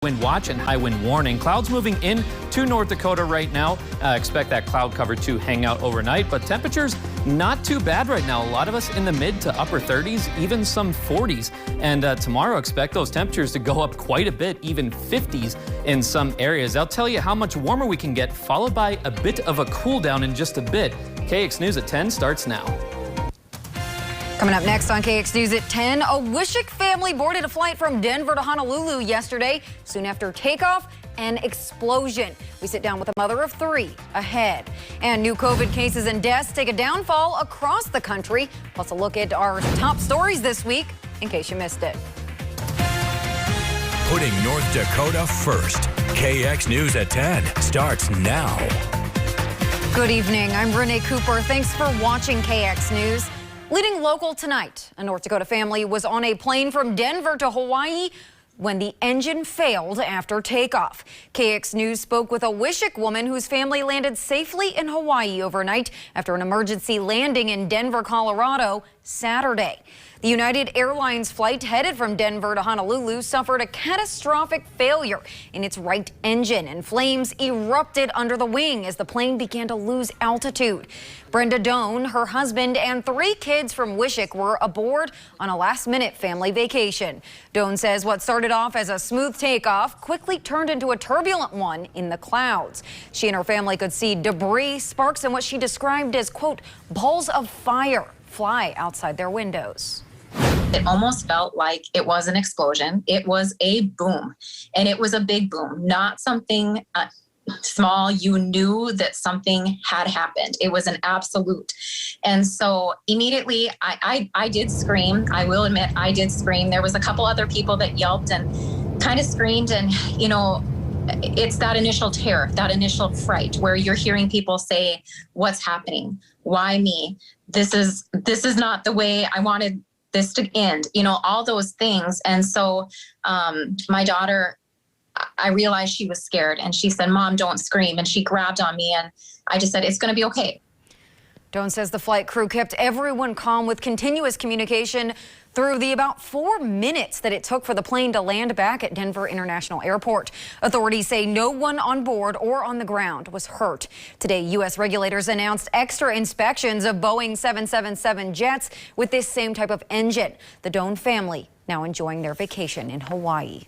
Wind watch and high wind warning. Clouds moving in to North Dakota right now. Expect that cloud cover to hang out overnight, but temperatures not too bad right now. A lot of us in the mid to upper 30s, even some 40s. And tomorrow expect those temperatures to go up quite a bit, even 50s in some areas. I'll tell you how much warmer we can get, followed by a bit of a cool down in just a bit. KX News at 10 starts now. Coming up next on KX News at 10, a Wishick family boarded a flight from Denver to Honolulu yesterday. Soon after takeoff, an explosion. We sit down with a mother of three ahead. And new COVID cases and deaths take a downfall across the country. Plus a look at our top stories this week, in case you missed it. Putting North Dakota first. KX News at 10 starts now. Good evening. I'm Renee Cooper. Thanks for watching KX News. Leading local tonight, a North Dakota family was on a plane from Denver to Hawaii when the engine failed after takeoff. KX News spoke with a Wishick woman whose family landed safely in Hawaii overnight after an emergency landing in Denver, Colorado, Saturday. The United Airlines flight headed from Denver to Honolulu suffered a catastrophic failure in its right engine, and flames erupted under the wing as the plane began to lose altitude. Brenda Doan, her husband, and 3 kids from Wishick were aboard on a last-minute family vacation. Doan says what started off as a smooth takeoff quickly turned into a turbulent one in the clouds. She and her family could see debris, sparks, and what she described as, quote, balls of fire fly outside their windows. It almost felt like it was an explosion. It was a boom, and it was a big boom, not something small. You knew that something had happened. It was an absolute. And so immediately I did scream. I will admit I did scream. There was a couple other people that yelped and kind of screamed, and you know, it's that initial terror, that initial fright where you're hearing people say, what's happening? Why me? This is not the way I wanted this to end, you know, all those things. And so my daughter, I realized she was scared, and she said, Mom, don't scream. And she grabbed on me, and I just said, it's going to be okay. Doan says the flight crew kept everyone calm with continuous communication through the about 4 minutes that it took for the plane to land back at Denver International Airport. Authorities say no one on board or on the ground was hurt. Today, U.S. regulators announced extra inspections of Boeing 777 jets with this same type of engine. The Doan family now enjoying their vacation in Hawaii.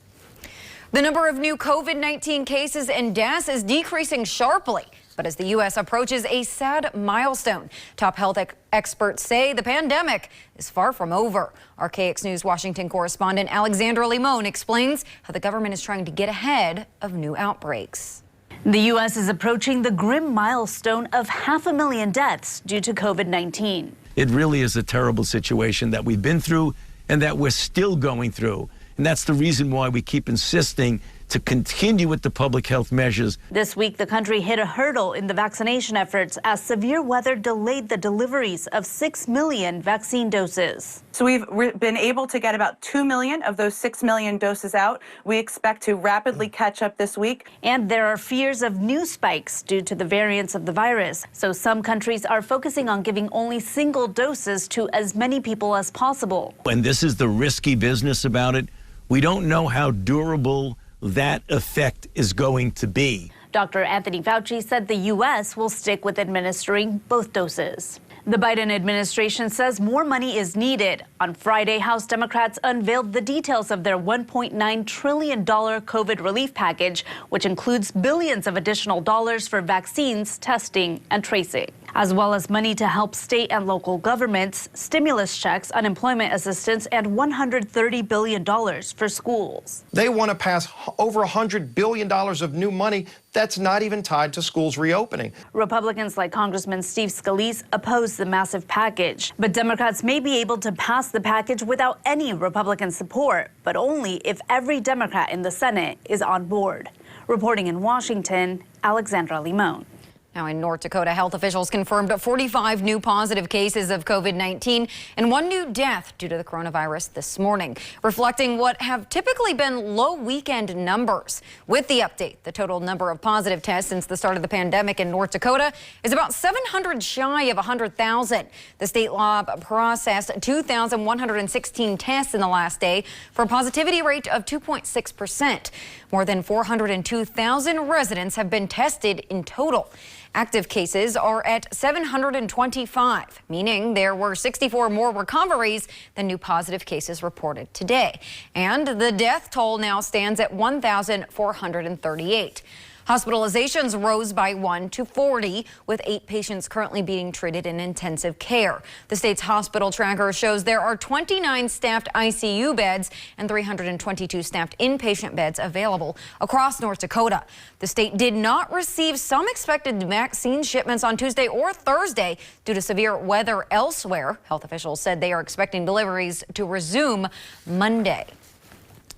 The number of new COVID-19 cases and deaths is decreasing sharply. But as the U.S. approaches a sad milestone, top health experts say the pandemic is far from over. Our KX News Washington correspondent Alexandra Limon explains how the government is trying to get ahead of new outbreaks. The U.S. is approaching the grim milestone of 500,000 deaths due to COVID-19. It really is a terrible situation that we've been through and that we're still going through. And that's the reason why we keep insisting to continue with the public health measures. This week, the country hit a hurdle in the vaccination efforts as severe weather delayed the deliveries of 6 million vaccine doses. So we've been able to get about 2 million of those 6 million doses out. We expect to rapidly catch up this week. And there are fears of new spikes due to the variants of the virus. So some countries are focusing on giving only single doses to as many people as possible. And this is the risky business about it. We don't know how durable that effect is going to be. Dr. Anthony Fauci said the U.S. will stick with administering both doses. The Biden administration says more money is needed. On Friday, House Democrats unveiled the details of their $1.9 trillion COVID relief package, which includes billions of additional dollars for vaccines, testing, and tracing, as well as money to help state and local governments, stimulus checks, unemployment assistance, and $130 billion for schools. They want to pass over $100 billion of new money that's not even tied to schools reopening. Republicans like Congressman Steve Scalise oppose the massive package, but Democrats may be able to pass the package without any Republican support, but only if every Democrat in the Senate is on board. Reporting in Washington, Alexandra Limon. Now in North Dakota, health officials confirmed 45 new positive cases of COVID-19 and 1 new death due to the coronavirus this morning, reflecting what have typically been low weekend numbers. With the update, the total number of positive tests since the start of the pandemic in North Dakota is about 700 shy of 100,000. The state lab processed 2,116 tests in the last day for a positivity rate of 2.6%. More than 402,000 residents have been tested in total. Active cases are at 725, meaning there were 64 more recoveries than new positive cases reported today. And the death toll now stands at 1,438. Hospitalizations rose by 1 to 40, with 8 patients currently being treated in intensive care. The state's hospital tracker shows there are 29 staffed ICU beds and 322 staffed inpatient beds available across North Dakota. The state did not receive some expected vaccine shipments on Tuesday or Thursday due to severe weather elsewhere. Health officials said they are expecting deliveries to resume Monday.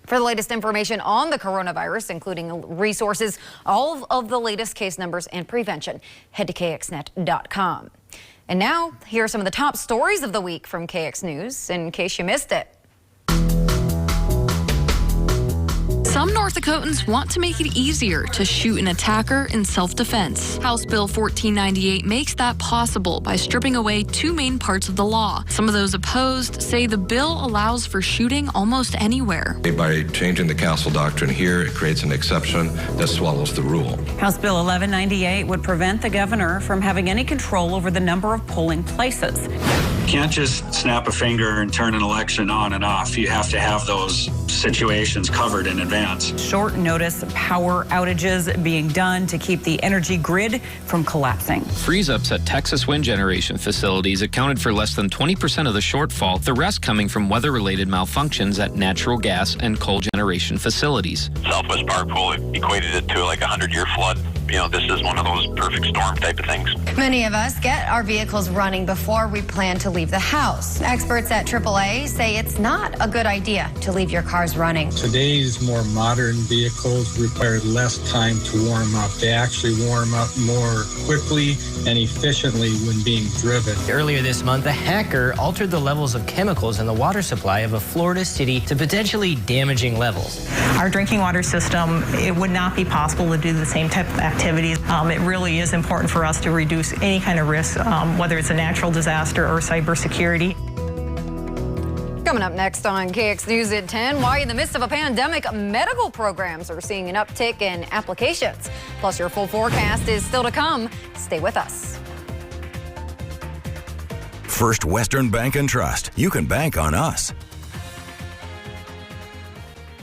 For the latest information on the coronavirus, including resources, all of the latest case numbers and prevention, head to kxnet.com. And now, here are some of the top stories of the week from KX News, in case you missed it. Some North Dakotans want to make it easier to shoot an attacker in self-defense. House Bill 1498 makes that possible by stripping away 2 main parts of the law. Some of those opposed say the bill allows for shooting almost anywhere. By changing the castle doctrine here, it creates an exception that swallows the rule. House Bill 1198 would prevent the governor from having any control over the number of polling places. You can't just snap a finger and turn an election on and off. You have to have those situations covered in advance. Short notice power outages being done to keep the energy grid from collapsing. Freeze-ups at Texas wind generation facilities accounted for less than 20% of the shortfall, the rest coming from weather-related malfunctions at natural gas and coal generation facilities. Southwest Park Pool equated it to like a 100-year flood. You know, this is one of those perfect storm type of things. Many of us get our vehicles running before we plan to leave the house. Experts at AAA say it's not a good idea to leave your cars running. Today's more modern vehicles require less time to warm up. They actually warm up more quickly and efficiently when being driven. Earlier this month, a hacker altered the levels of chemicals in the water supply of a Florida city to potentially damaging levels. Our drinking water system, it would not be possible to do the same type of activities. It really is important for us to reduce any kind of risk, whether it's a natural disaster or cybersecurity. Coming up next on KX News at 10, why in the midst of a pandemic, medical programs are seeing an uptick in applications. Plus, your full forecast is still to come. Stay with us. First Western Bank and Trust. You can bank on us.